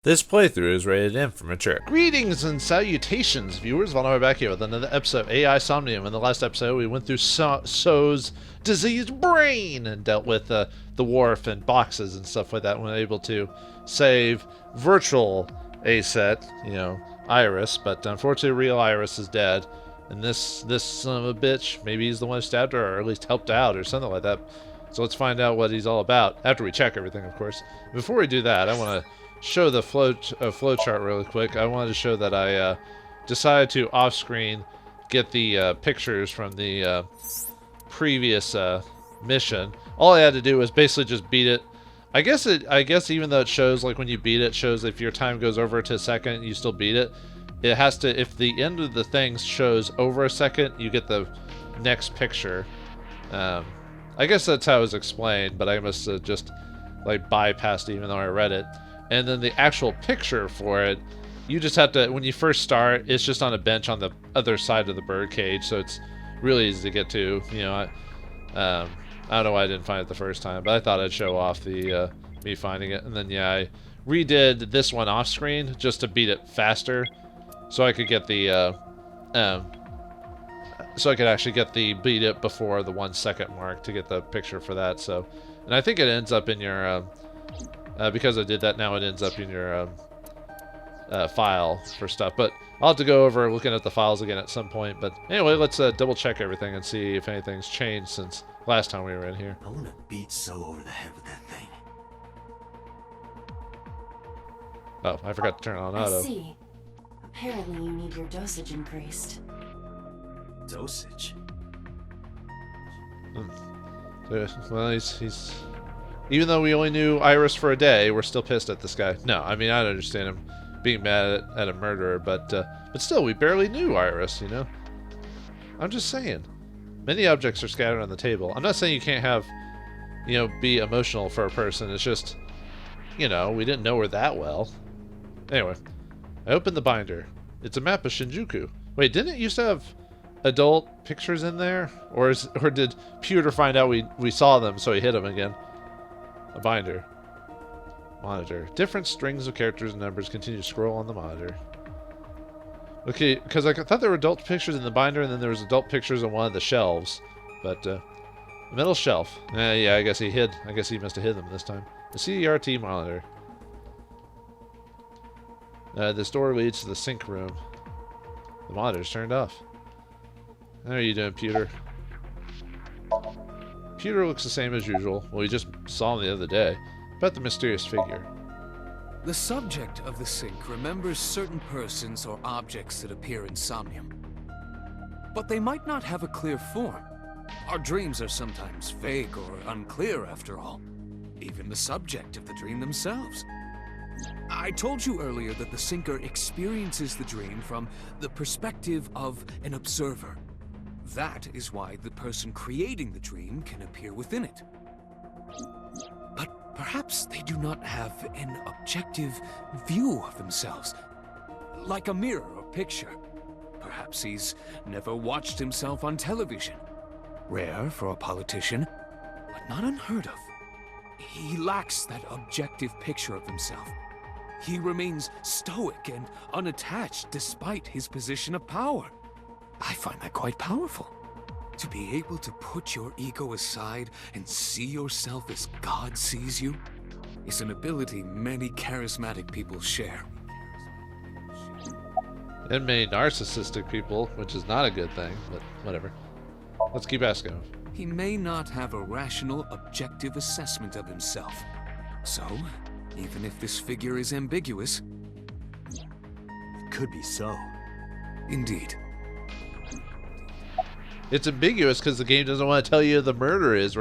This playthrough is rated M for mature. Greetings and salutations, viewers. Vauldemare back here with another episode of AI Somnium. In the last episode, we went through So's diseased brain and dealt with the wharf and boxes and stuff like that. We were able to save virtual A-Set, Iris, but unfortunately, real Iris is dead. And this son of a bitch, maybe he's the one who stabbed her, or at least helped out, or something like that. So let's find out what he's all about after we check everything, of course. Before we do that, I want to show the flow chart really quick. I wanted to show that I decided to off-screen get the pictures from the previous mission. All I had to do was basically just beat it. I guess even though it shows, like when you beat it, shows if your time goes over to a second, you still beat it. It has to, if the end of the thing shows over a second, you get the next picture. I guess that's how it was explained, but I must have just like bypassed it even though I read it. And then the actual picture for it, you just have to, when you first start, it's just on a bench on the other side of the bird cage, so it's really easy to get to. I don't know why I didn't find it the first time, but I thought I'd show off the me finding it. And then I redid this one off screen just to beat it faster, so I could get the so I could actually get the beat it before the 1 second mark to get the picture for that. So, and I think it ends up in your because I did that, now it ends up in your file for stuff. But I'll have to go over looking at the files again at some point. But anyway, let's double check everything and see if anything's changed since last time we were in here. I want to beat So over the head with that thing. Oh, I forgot to turn on auto. I see. Apparently you need your dosage increased. Dosage? Well, he's even though we only knew Iris for a day, we're still pissed at this guy. No, I mean, I don't understand him being mad at a murderer, but still, we barely knew Iris, I'm just saying. Many objects are scattered on the table. I'm not saying you can't have, be emotional for a person. It's just, we didn't know her that well. Anyway, I opened the binder. It's a map of Shinjuku. Wait, didn't it used to have adult pictures in there? Or did Pewter find out we saw them, so he hid them again? A binder. Monitor. Different strings of characters and numbers continue to scroll on the monitor. Okay, because I thought there were adult pictures in the binder, and then there was adult pictures on one of the shelves. But, middle shelf. Yeah, I guess he must have hid them this time. The CRT monitor. This door leads to the sink room. The monitor's turned off. How are you doing, Pewter? Pewter looks the same as usual. Well, we just saw him the other day. About the mysterious figure. The subject of the sink remembers certain persons or objects that appear in Somnium. But they might not have a clear form. Our dreams are sometimes vague or unclear, after all. Even the subject of the dream themselves. I told you earlier that the sinker experiences the dream from the perspective of an observer. That is why the person creating the dream can appear within it. But perhaps they do not have an objective view of themselves, like a mirror or picture. Perhaps he's never watched himself on television. Rare for a politician, but not unheard of. He lacks that objective picture of himself. He remains stoic and unattached despite his position of power. I find that quite powerful. To be able to put your ego aside and see yourself as God sees you is an ability many charismatic people share. And many narcissistic people, which is not a good thing, but whatever. Let's keep asking him. He may not have a rational, objective assessment of himself. So, even if this figure is ambiguous, It could be So. indeed. It's ambiguous because the game doesn't want to tell you the murder is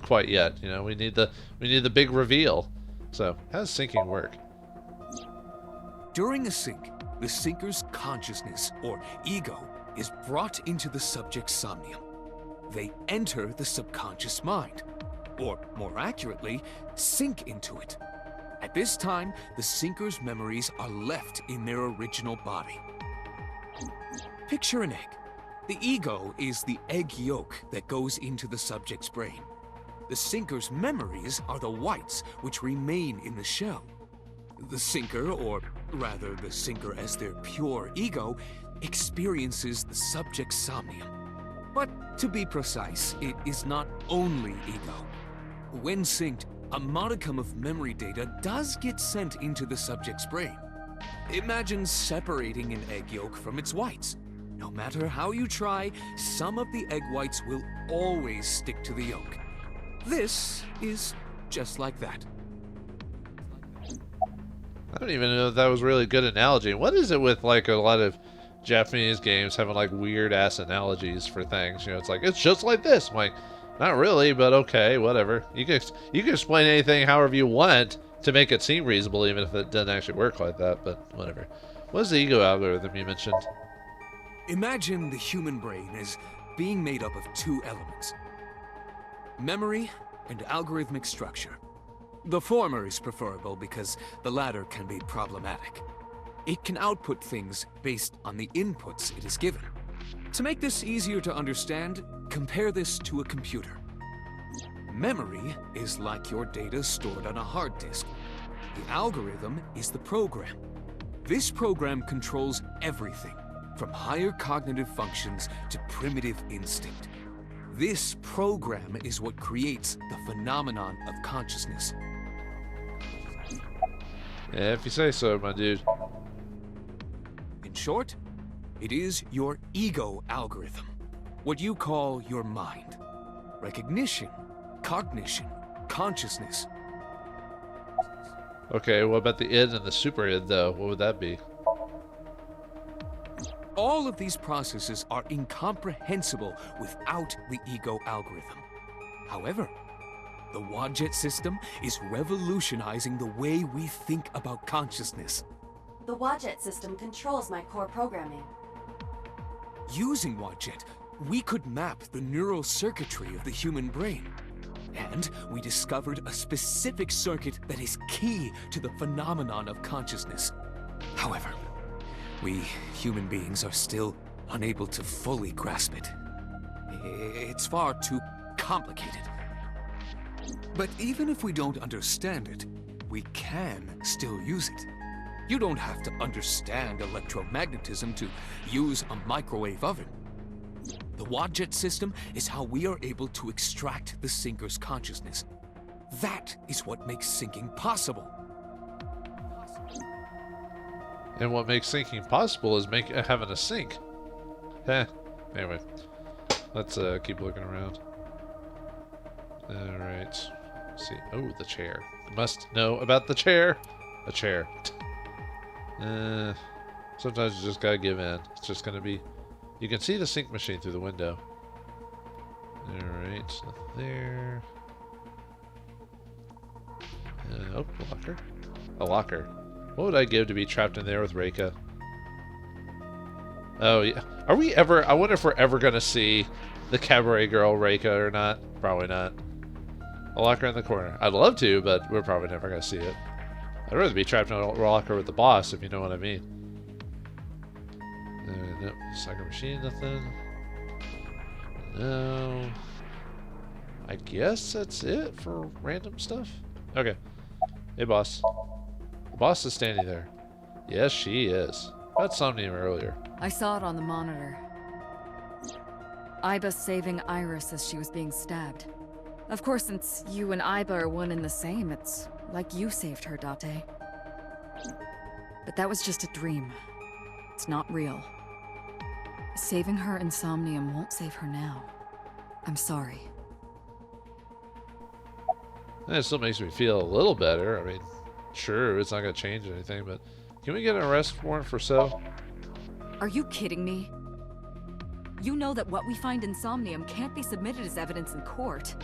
quite yet. We need the big reveal. So, how does syncing work? During a sync, the sinker's consciousness, or ego, is brought into the subject's somnium. They enter the subconscious mind, or more accurately, sink into it. At this time, the sinker's memories are left in their original body. Picture an egg. The ego is the egg yolk that goes into the subject's brain. The sinker's memories are the whites which remain in the shell. The sinker, or rather the sinker as their pure ego, experiences the subject's somnium. But to be precise, it is not only ego. When synced, a modicum of memory data does get sent into the subject's brain. Imagine separating an egg yolk from its whites. No matter how you try, some of the egg whites will always stick to the yolk. This is just like that. I don't even know if that was really a good analogy. What is it with like a lot of Japanese games having like weird ass analogies for things? You know, it's like, it's just like this. I'm like, not really, but okay, whatever. You can explain anything however you want to make it seem reasonable, even if it doesn't actually work like that, but whatever. What is the ego algorithm you mentioned? Imagine the human brain as being made up of two elements: memory and algorithmic structure. The former is preferable because the latter can be problematic. It can output things based on the inputs it is given. To make this easier to understand, compare this to a computer. Memory is like your data stored on a hard disk. The algorithm is the program. This program controls everything, from higher cognitive functions to primitive instinct. This program is what creates the phenomenon of consciousness. Yeah, if you say so, my dude. In short, it is your ego algorithm, what you call your mind. Recognition, cognition, consciousness. Okay, what about the id and the super id, though? What would that be? All of these processes are incomprehensible without the ego algorithm. However, the Wadjet system is revolutionizing the way we think about consciousness. The Wadjet system controls my core programming. Using Wadjet, we could map the neural circuitry of the human brain. And we discovered a specific circuit that is key to the phenomenon of consciousness. However, we human beings are still unable to fully grasp it. It's far too complicated. But even if we don't understand it, we can still use it. You don't have to understand electromagnetism to use a microwave oven. The Wadjet system is how we are able to extract the sinker's consciousness. That is what makes syncing possible. And what makes syncing possible is having a sync. Heh. Anyway, let's keep looking around. Alright. Let's see. Oh, the chair. Must know about the chair. A chair. Sometimes you just gotta give in. It's just gonna be... You can see the sync machine through the window. Alright, so there. Oh, a locker. A locker. What would I give to be trapped in there with Reika? Oh, yeah. Are we ever... I wonder if we're ever gonna see the cabaret girl Reika or not. Probably not. A locker in the corner. I'd love to, but we're probably never gonna see it. I'd rather be trapped in a locker with the boss, if you know what I mean. Nope. Soccer machine, nothing. No. I guess that's it for random stuff. Okay. Hey, boss. The boss is standing there. Yes, she is. About Somnium earlier. I saw it on the monitor. Aiba saving Iris as she was being stabbed. Of course, since you and Aiba are one and the same, it's like you saved her, Date. But that was just a dream. It's not real. Saving her in Somnium won't save her now. I'm sorry. It still makes me feel a little better. I mean, sure, it's not going to change anything, but can we get an arrest warrant for So? Are you kidding me? You know that what we find in Somnium can't be submitted as evidence in court.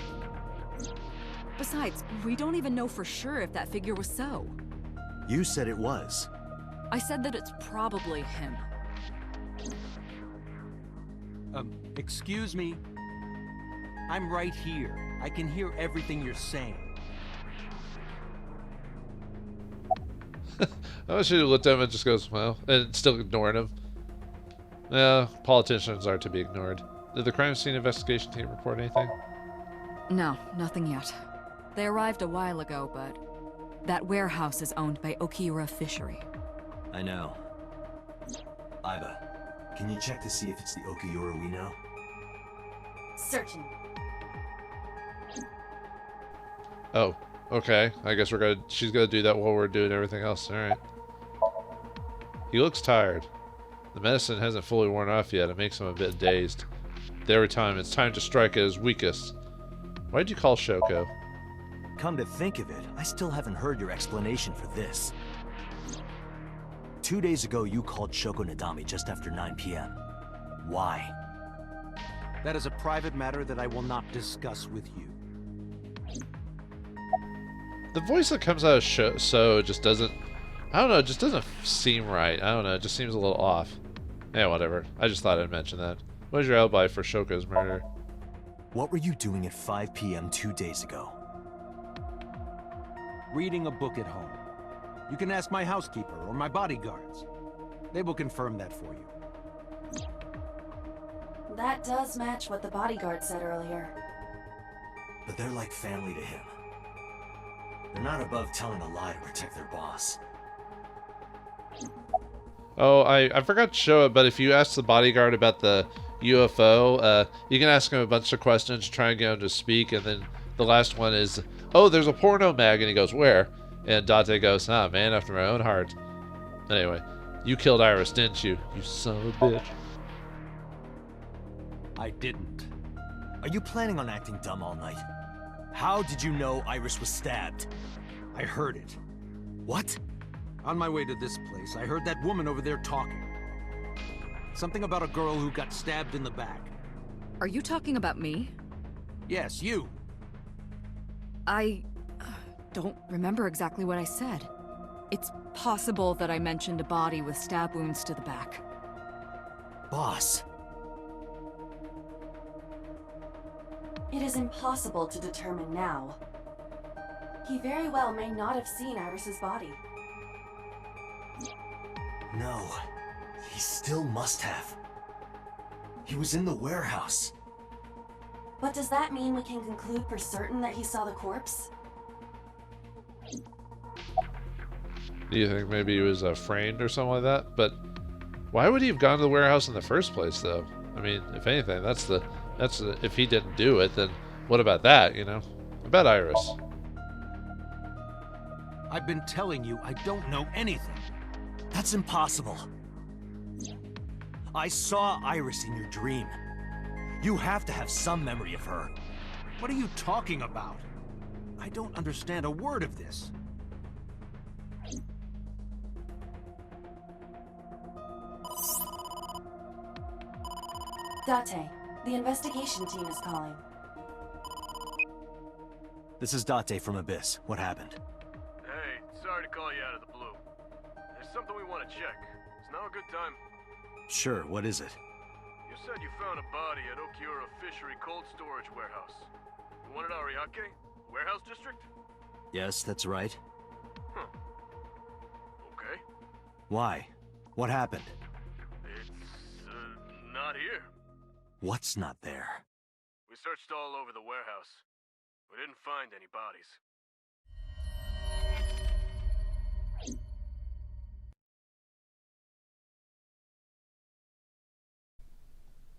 Besides, we don't even know for sure if that figure was So. You said it was. I said that it's probably him. Excuse me? I'm right here. I can hear everything you're saying. I wish you looked at him and just goes, well, and still ignoring him. Yeah, politicians are to be ignored. Did the crime scene investigation team report anything? No, nothing yet. They arrived a while ago, but That warehouse is owned by Okiura Fishery. I know. Iba, can you check to see if it's the Okiura we know? Searching. Oh, okay. I guess she's gonna do that while we're doing everything else. Alright. He looks tired. The medicine hasn't fully worn off yet. It makes him a bit dazed. Every time, it's time to strike at his weakest. Why'd you call Shoko? Come to think of it, I still haven't heard your explanation for this. 2 days ago, you called Shoko Nadami just after 9 p.m. Why? That is a private matter that I will not discuss with you. The voice that comes out of So just doesn't... I don't know, it just doesn't seem right. I don't know, it just seems a little off. Yeah, whatever. I just thought I'd mention that. What was your alibi for Shoko's murder? What were you doing at 5 p.m. 2 days ago? Reading a book at home. You can ask my housekeeper or my bodyguards. They will confirm that for you. That does match what the bodyguard said earlier. But they're like family to him. They're not above telling a lie to protect their boss. Oh, I forgot to show it, but if you ask the bodyguard about the UFO, you can ask him a bunch of questions, try and get him to speak, and then the last one is, oh, there's a porno mag, and he goes, where? And Date goes, ah, man after my own heart. Anyway, you killed Iris, didn't you? You son of a bitch. I didn't. Are you planning on acting dumb all night? How did you know Iris was stabbed? I heard it. What? On my way to this place, I heard that woman over there talking. Something about a girl who got stabbed in the back. Are you talking about me? Yes, you. I don't remember exactly what I said. It's possible that I mentioned a body with stab wounds to the back. Boss. It is impossible to determine now. He very well may not have seen Iris's body. No. He still must have. He was in the warehouse. But does that mean we can conclude for certain that he saw the corpse? Do you think maybe he was framed or something like that? But why would he have gone to the warehouse in the first place, though? I mean, if anything, that's the if he didn't do it, then what about that, you know? About Iris. I've been telling you I don't know anything. That's impossible. I saw Iris in your dream. You have to have some memory of her. What are you talking about? I don't understand a word of this. Date, the investigation team is calling. This is Date from Abyss. What happened? Hey, sorry to call you out of the blue. There's something we want to check. Is now a good time? Sure, what is it? You said you found a body at Okiura Fishery Cold Storage Warehouse. The one at Ariake? Warehouse District? Yes, that's right. Huh. Okay. Why? What happened? It's, not here. What's not there? We searched all over the warehouse. We didn't find any bodies.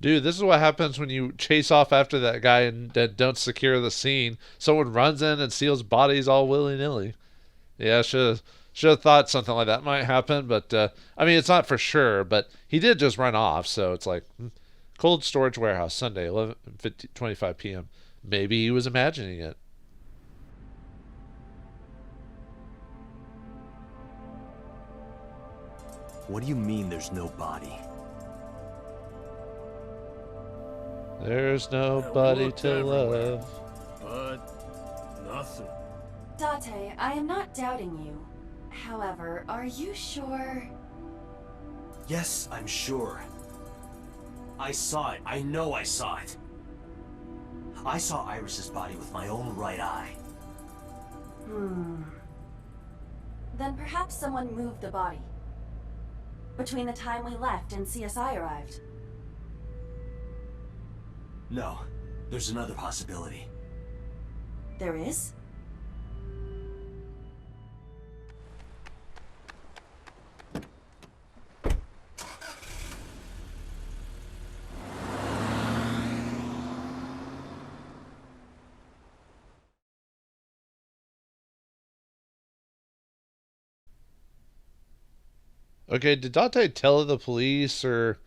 Dude, this is what happens when you chase off after that guy and don't secure the scene. Someone runs in and steals bodies all willy-nilly. Yeah, should have thought something like that might happen, but I mean, it's not for sure, but he did just run off, so it's like cold storage warehouse, Sunday, 11:25 p.m. Maybe he was imagining it. What do you mean there's no body? There's nobody to love. But nothing. Date, I am not doubting you. However, are you sure? Yes, I'm sure. I saw it. I know I saw it. I saw Iris's body with my own right eye. Then perhaps someone moved the body. Between the time we left and CSI arrived. No, there's another possibility. There is? Okay, did Date tell the police or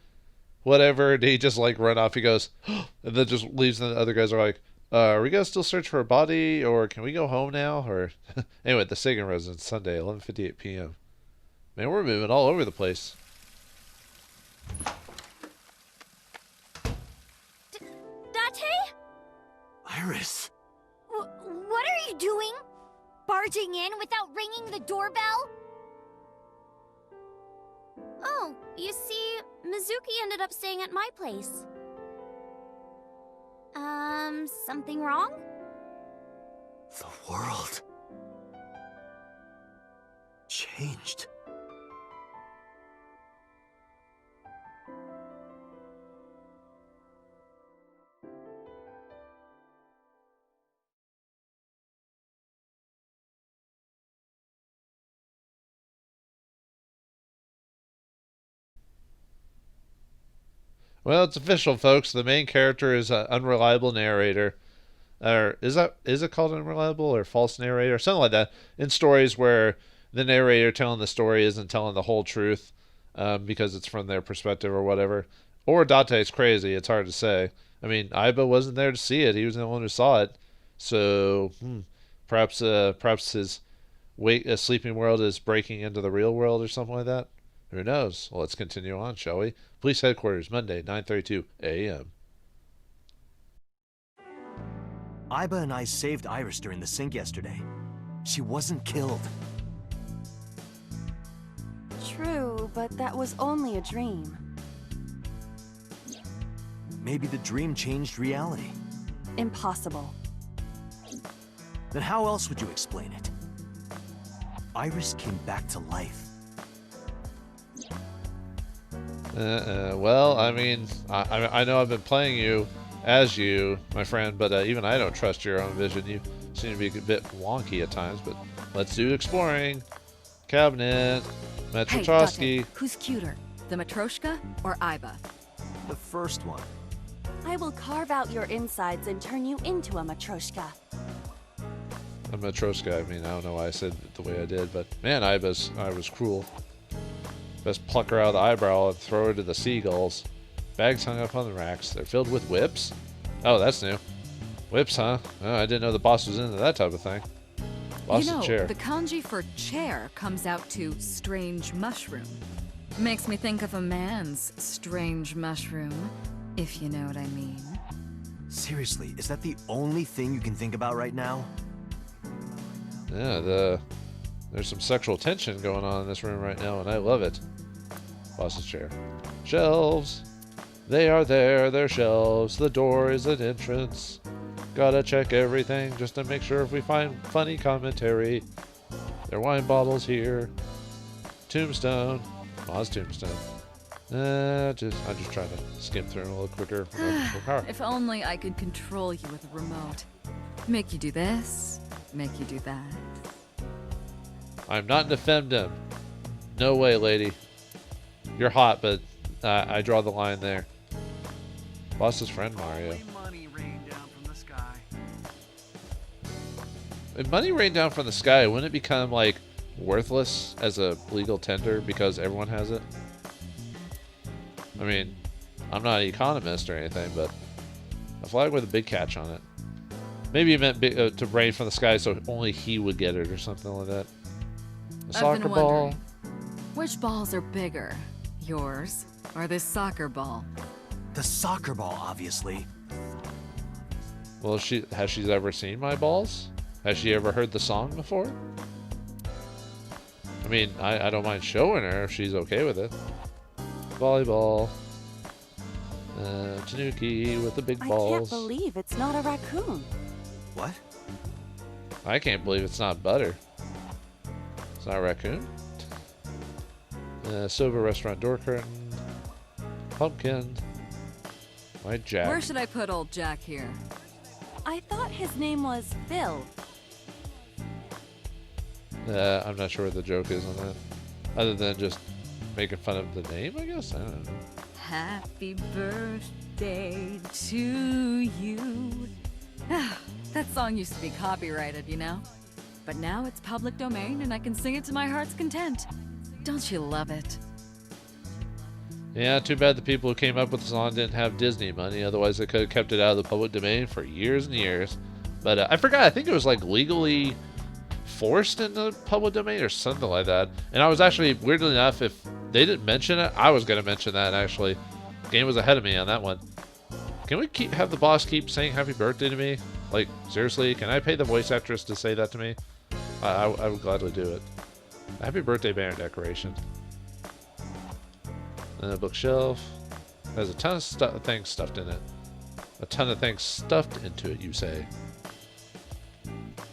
whatever? Did he just like run off? He goes, and then just leaves, and the other guys are like, are we gonna still search for a body, or can we go home now? Or anyway, the Sagan residence, Sunday, 11:58 p.m. Man, we're moving all over the place. Date? Iris! What are you doing? Barging in without ringing the doorbell? Oh, you see, Mizuki ended up staying at my place. Something wrong? The world changed. Well, it's official, folks. The main character is an unreliable narrator. Or is it called unreliable or false narrator? Something like that. In stories where the narrator telling the story isn't telling the whole truth because it's from their perspective or whatever. Or Date's crazy. It's hard to say. I mean, Aiba wasn't there to see it. He was the one who saw it. So, perhaps his sleeping world is breaking into the real world or something like that. Who knows? Well, let's continue on, shall we? Police headquarters, Monday, 9:32 a.m. Aiba and I saved Iris during the sink yesterday. She wasn't killed. True, but that was only a dream. Maybe the dream changed reality. Impossible. Then how else would you explain it? Iris came back to life. Well, I mean, I know I've been playing you as you, my friend, but even I don't trust your own vision. You seem to be a bit wonky at times, but let's do exploring. Cabinet, Metrotrosky. Hey, who's cuter, the Matryoshka or Aiba? The first one. I will carve out your insides and turn you into a Matryoshka. A Matryoshka, I mean, I don't know why I said it the way I did, but man, I was cruel. Best pluck her out of the eyebrow and throw her to the seagulls. Bags hung up on the racks. They're filled with whips. Oh, that's new. Whips, huh? Oh, I didn't know the boss was into that type of thing. Boss You know, chair. the kanji for chair comes out to strange mushroom. Makes me think of a man's strange mushroom, if you know what I mean. Seriously, is that the only thing you can think about right now? Yeah, there's some sexual tension going on in this room right now, and I love it. Boss's chair. Shelves. They are there, they're shelves. The door is an entrance. Gotta check everything just to make sure if we find funny commentary. There are wine bottles here. Tombstone. Ma's tombstone. I'm just trying to skim through them a little quicker. If only I could control you with a remote. Make you do this, make you do that. I'm not into femdom. No way, lady. You're hot, but I draw the line there. Boss's friend Mario. Money rained down from the sky. If money rained down from the sky, wouldn't it become like worthless as a legal tender because everyone has it? I mean, I'm not an economist or anything, but a flag with a big catch on it. Maybe he meant to rain from the sky so only he would get it or something like that. A soccer ball. Which balls are bigger? Yours or this soccer ball? The soccer ball, obviously. Well, has she ever seen my balls? Has she ever heard the song before? I mean, I don't mind showing her if she's okay with it. Volleyball. Tanuki with the big balls. I can't believe it's not a raccoon. What? I can't believe it's not butter. It's not a raccoon. Soba restaurant door curtain. Pumpkin. White Jack. Where should I put old Jack here? I thought his name was Phil. I'm not sure what the joke is on that. Other than just making fun of the name, I guess? I don't know. Happy birthday to you. That song used to be copyrighted, you know? But now it's public domain and I can sing it to my heart's content. Don't you love it? Yeah, too bad the people who came up with the song didn't have Disney money. Otherwise, they could have kept it out of the public domain for years and years. But I forgot. I think it was like legally forced in the public domain or something like that. And I was actually, weirdly enough, if they didn't mention it, I was going to mention that actually. The game was ahead of me on that one. Can we have the boss keep saying happy birthday to me? Like, seriously, can I pay the voice actress to say that to me? I would gladly do it. Happy birthday banner decoration. And a bookshelf. There's a ton of things stuffed in it. A ton of things stuffed into it, you say.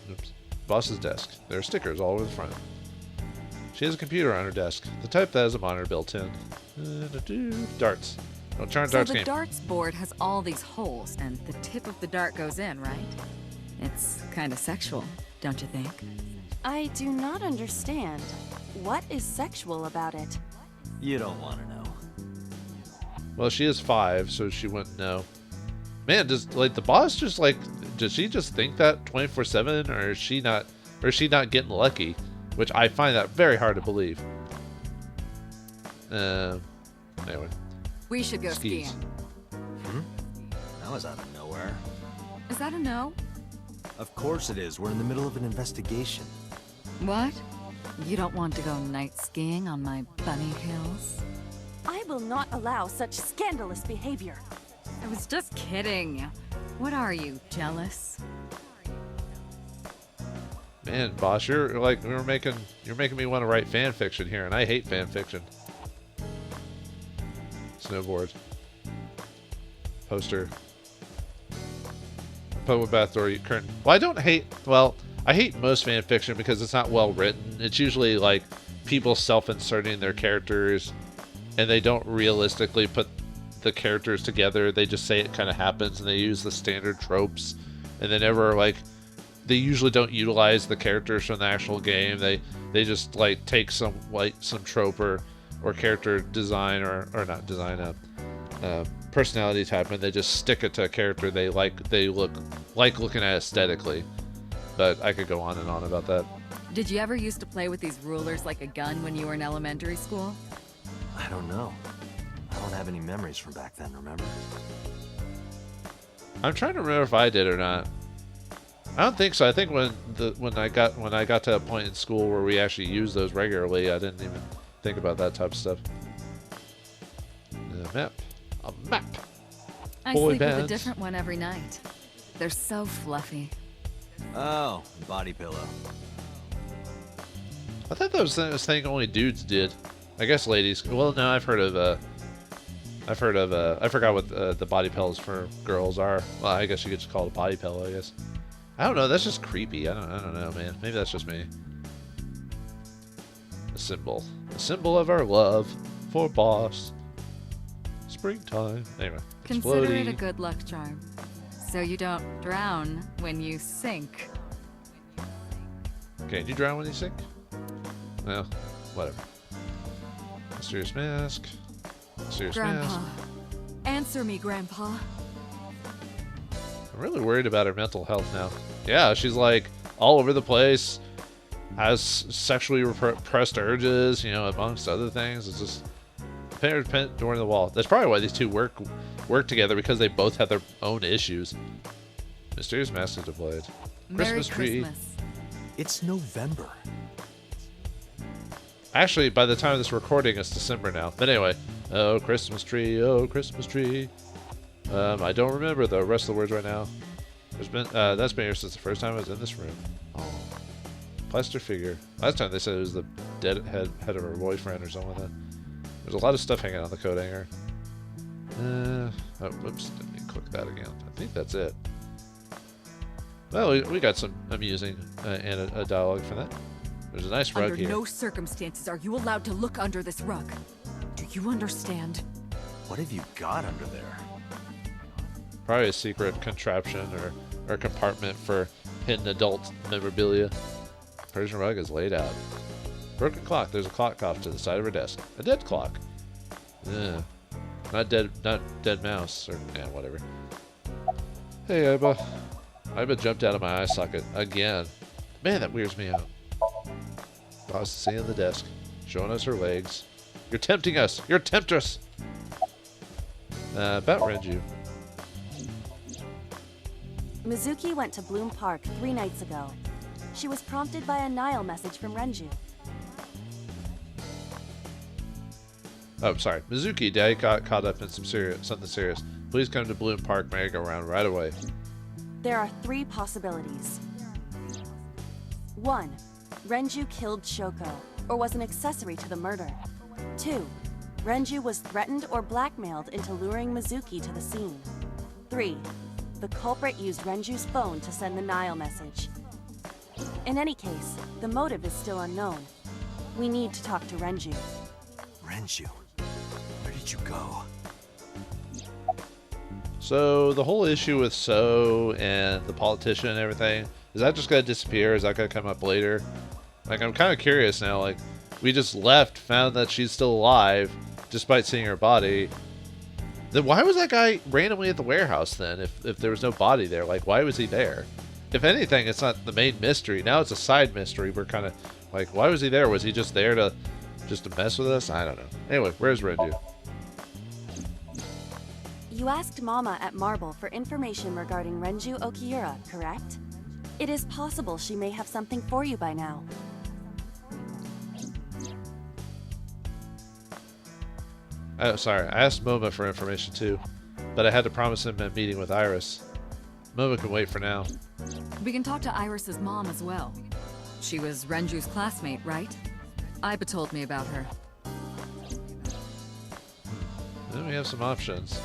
Oops. Boss's desk. There are stickers all over the front. She has a computer on her desk. The type that has a monitor built in. Darts. Don't turn darts game. So the darts board has all these holes, and the tip of the dart goes in, right? It's kind of sexual, don't you think? I do not understand. What is sexual about it? You don't want to know. Well, she is 5, so she wouldn't know. Man, does like the boss just like, does she just think that 24/7, or is she not getting lucky? Which I find that very hard to believe. Anyway. We should go Skis. skiing. That was out of nowhere. Is that a no? Of course it is. We're in the middle of an investigation. What? You don't want to go night skiing on my bunny hills? I will not allow such scandalous behavior. I was just kidding. What are you, jealous? Man, boss, you're making me want to write fan fiction here, and I hate fan fiction. Snowboard. Poster. Public bathroom curtain. Well, I hate most fan fiction because it's not well written. It's usually like people self-inserting their characters, and they don't realistically put the characters together. They just say it kind of happens, and they use the standard tropes, and they never they usually don't utilize the characters from the actual game. They just like take some trope or character design or not design personality type, and they just stick it to a character they look looking at aesthetically. But I could go on and on about that. Did you ever used to play with these rulers like a gun when you were in elementary school? I don't know. I don't have any memories from back then, remember? I'm trying to remember if I did or not. I don't think so. I think when I got to a point in school where we actually used those regularly, I didn't even think about that type of stuff. A map. A map. I Boy sleep with a bands. different one every night. They're so fluffy. Oh, body pillow. I thought that was a thing only dudes did. I guess ladies. Well, no, I've heard of. I forgot what the body pillows for girls are. Well, I guess you could just call it a body pillow. I guess. I don't know. That's just creepy. I don't know, man. Maybe that's just me. A symbol of our love for boss. Springtime. Anyway. Consider it Explodey. a good luck charm, so you don't drown when you sink. Okay, do you drown when you sink? Well, whatever. Mysterious mask. Mysterious Grandpa. mask. Answer me, Grandpa. I'm really worried about her mental health now. Yeah, she's like all over the place. Has sexually repressed urges, amongst other things. It's just pin during the wall. That's probably why these two work together, because they both have their own issues. Mysterious mask is deployed. Merry Christmas tree. Christmas. It's November. Actually, by the time of this recording, it's December now. But anyway, oh Christmas tree, oh Christmas tree. I don't remember the rest of the words right now. That's been here since the first time I was in this room. Oh, plaster figure. Last time they said it was the dead head of her boyfriend or something like that. There's a lot of stuff hanging on the coat hanger. Whoops, didn't mean to click that again. I think that's it. Well, we got some amusing and a dialogue for that. There's a nice rug Under here. no circumstances are you allowed to look under this rug. Do you understand? What have you got under there? Probably a secret contraption or compartment for hidden adult memorabilia. Persian rug is laid out. Broken clock. There's a clock off to the side of her desk. A dead clock. Yeah. Not dead mouse or whatever. Hey, Iba. Iba jumped out of my eye socket again. Man, that weirds me out. Boss is sitting on the desk, showing us her legs. You're tempting us. You're a temptress. About Renju. Mizuki went to Bloom Park 3 nights ago. She was prompted by a Nile message from Renju. Oh, sorry. Mizuki, Daddy got caught up in something serious. Please come to Bloom Park merry-go-round right away. There are 3 possibilities. 1. Renju killed Shoko, or was an accessory to the murder. 2. Renju was threatened or blackmailed into luring Mizuki to the scene. 3. The culprit used Renju's phone to send the Nile message. In any case, the motive is still unknown. We need to talk to Renju. Renju, where did you go? So, the whole issue with So and the politician and everything, is that just going to disappear? Is that going to come up later? Like, I'm kind of curious now. Like, we just left, found that she's still alive, despite seeing her body. Then why was that guy randomly at the warehouse then, if there was no body there? Like, why was he there? If anything, it's not the main mystery. Now it's a side mystery. We're kind of like, why was he there? Was he just there to mess with us? I don't know. Anyway, where's Renju? You asked Mama at Marble for information regarding Renju Okiura, correct? It is possible she may have something for you by now. Oh, sorry. I asked Momo for information too, but I had to promise him a meeting with Iris. Momo can wait for now. We can talk to Iris's mom as well. She was Renju's classmate, right? Iba told me about her. Then we have some options.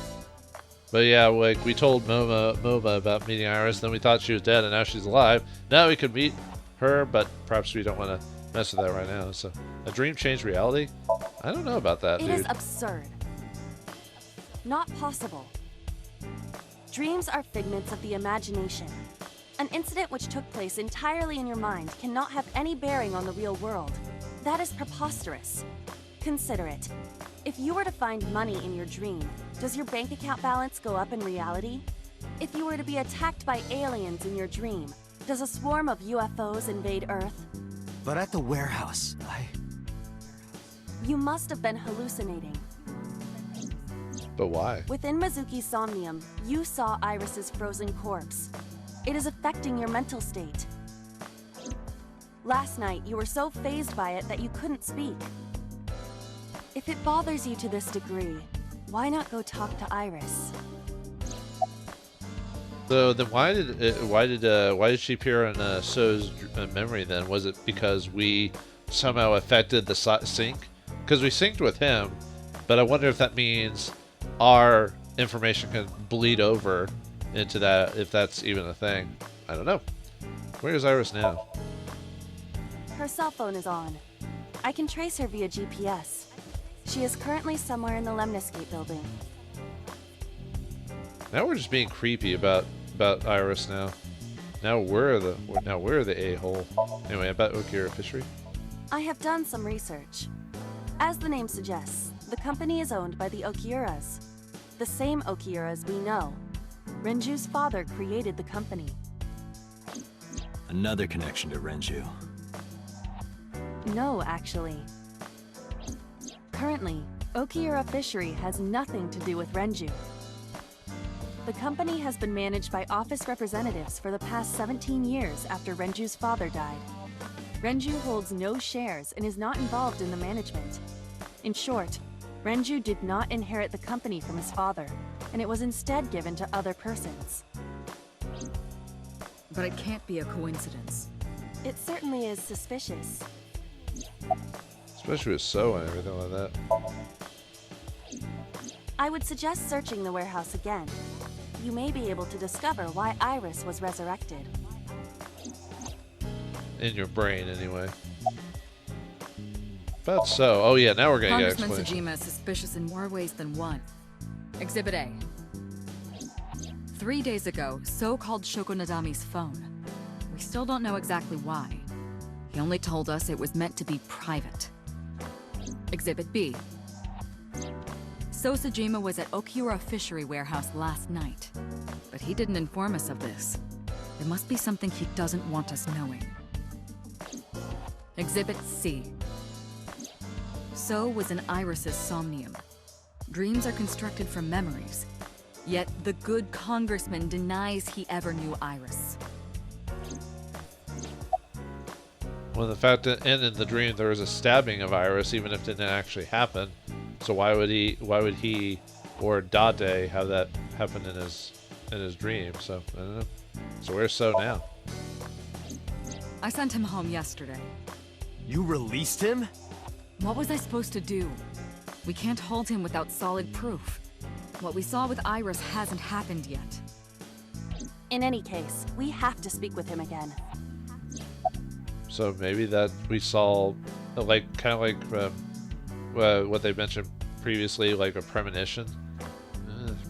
But yeah, like we told Momo about meeting Iris, then we thought she was dead and now she's alive. Now we could meet her, but perhaps we don't want to mess with that right now. So, a dream changed reality? I don't know about that, dude. It is absurd. Not possible. Dreams are figments of the imagination. An incident which took place entirely in your mind cannot have any bearing on the real world. That is preposterous. Consider it. If you were to find money in your dream, does your bank account balance go up in reality? If you were to be attacked by aliens in your dream, does a swarm of UFOs invade Earth? But at the warehouse, You must have been hallucinating. But why? Within Mizuki's Somnium, you saw Iris's frozen corpse. It is affecting your mental state. Last night, you were so fazed by it that you couldn't speak. If it bothers you to this degree, why not go talk to Iris? So then, why did she appear in So's memory? Then was it because we somehow affected the sync? Because we synced with him, but I wonder if that means our information can bleed over into that, if that's even a thing. I don't know. Where is Iris now? Her cell phone is on. I can trace her via GPS. She is currently somewhere in the Lemniscate building. Now we're just being creepy about Iris now. Now we're the a-hole. Anyway, about Okiura Fishery. I have done some research. As the name suggests, the company is owned by the Okiuras. The same Okiuras we know. Renju's father created the company. another connection to Renju. No, actually. Currently, Okiura Fishery has nothing to do with Renju. The company has been managed by office representatives for the past 17 years after Renju's father died. Renju holds no shares and is not involved in the management. In short, Renju did not inherit the company from his father, and it was instead given to other persons. But it can't be a coincidence. It certainly is suspicious. Especially with So and everything like that. I would suggest searching the warehouse again. You may be able to discover why Iris was resurrected. In your brain, anyway. About So. Oh yeah, now we're gonna get Congressman explanation. Tsujima is suspicious in more ways than one. Exhibit A. 3 days ago, So called Shoko Nadami's phone. We still don't know exactly why. He only told us it was meant to be private. Exhibit B. So Tsujima was at Okiura Fishery Warehouse last night, but he didn't inform us of this. There must be something he doesn't want us knowing. Exhibit C. So was in Iris's Somnium. Dreams are constructed from memories. Yet the good congressman denies he ever knew Iris. Well, the fact that in the dream there was a stabbing of Iris, even if it didn't actually happen. So why would he or Date have that happen in his dream? So I don't know. So where's So now? I sent him home yesterday. You released him? What was I supposed to do? We can't hold him without solid proof. What we saw with Iris hasn't happened yet. In any case, we have to speak with him again. So maybe that we saw, like, kind of like what they mentioned previously, like a premonition,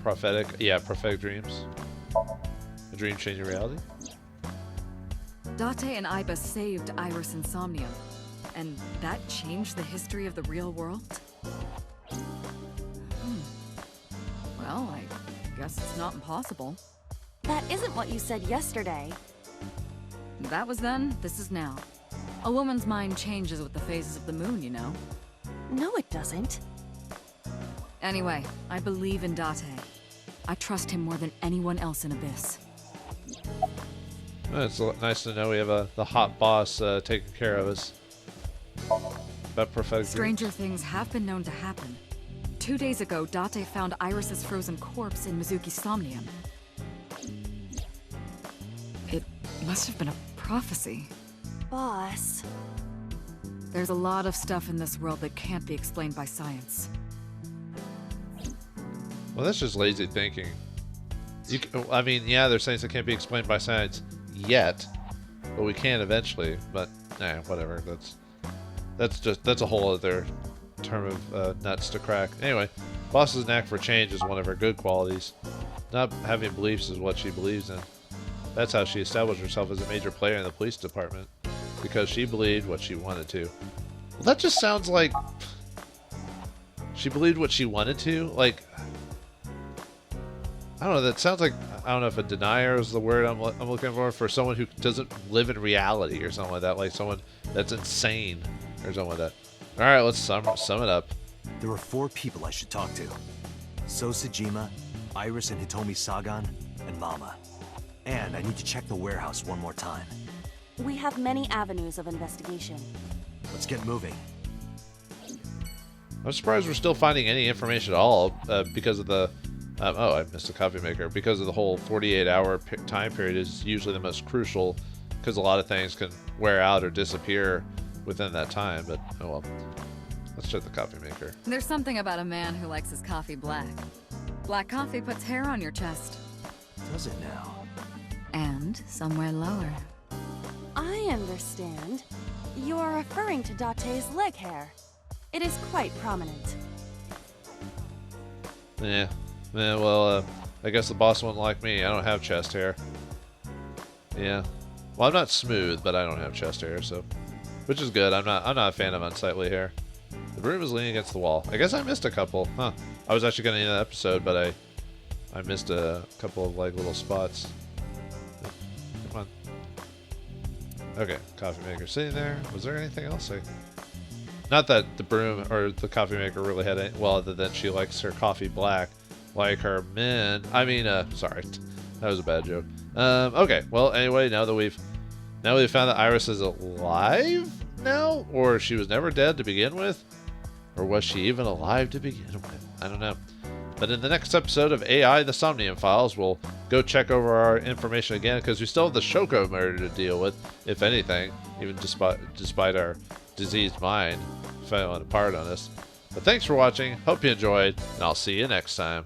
prophetic dreams, a dream changing reality. Date and Iba saved Iris and Somnium, and that changed the history of the real world? Well, I guess it's not impossible. That isn't what you said yesterday. That was then, this is now. A woman's mind changes with the phases of the moon, you know. No, it doesn't. Anyway, I believe in Date. I trust him more than anyone else in Abyss. Well, it's nice to know we have the hot boss taking care of us. That prophetic Stranger things have been known to happen. 2 days ago, Date found Iris's frozen corpse in Mizuki's Somnium. It must have been a prophecy. Boss. There's a lot of stuff in this world that can't be explained by science. Well, that's just lazy thinking. I mean, yeah, there's things that can't be explained by science yet, but we can eventually. But nah, whatever. That's a whole other term of nuts to crack. Anyway, Boss's knack for change is one of her good qualities. Not having beliefs is what she believes in. That's how she established herself as a major player in the police department, because she believed what she wanted to. Well, that just sounds like she believed what she wanted to. Like, I don't know. That sounds like, I don't know if a denier is the word I'm looking for someone who doesn't live in reality or something like that. Like someone that's insane or something like that. All right, let's sum it up. There are 4 people I should talk to. So Sejima, Iris and Hitomi Sagan, and Mama. And I need to check the warehouse one more time. We have many avenues of investigation. Let's get moving. I'm surprised we're still finding any information at all because of the... oh, I missed a coffee maker. Because of the whole 48-hour time period is usually the most crucial, because a lot of things can wear out or disappear within that time. But, oh well. Let's check the coffee maker. There's something about a man who likes his coffee black. Black coffee puts hair on your chest. Does it now? And somewhere lower. I understand. You're referring to Date's leg hair. It is quite prominent. Yeah. Yeah, well, I guess the boss wouldn't like me. I don't have chest hair. Yeah. Well, I'm not smooth, but I don't have chest hair, so... Which is good. I'm not a fan of unsightly hair. The broom is leaning against the wall. I guess I missed a couple. Huh. I was actually going to end the episode, but I missed a couple of, like, little spots. Come on. Okay, coffee maker sitting there. Was there anything else? Not that the broom or the coffee maker really had any... Well, other than she likes her coffee black. Like her men. I mean, sorry. That was a bad joke. Okay, well, anyway, now that we've found that Iris is alive now? Or she was never dead to begin with? Or was she even alive to begin with? I don't know. But in the next episode of AI, the Somnium Files, we'll go check over our information again, because we still have the Shoko murder to deal with, if anything, even despite our diseased mind falling apart on us. But thanks for watching, hope you enjoyed, and I'll see you next time.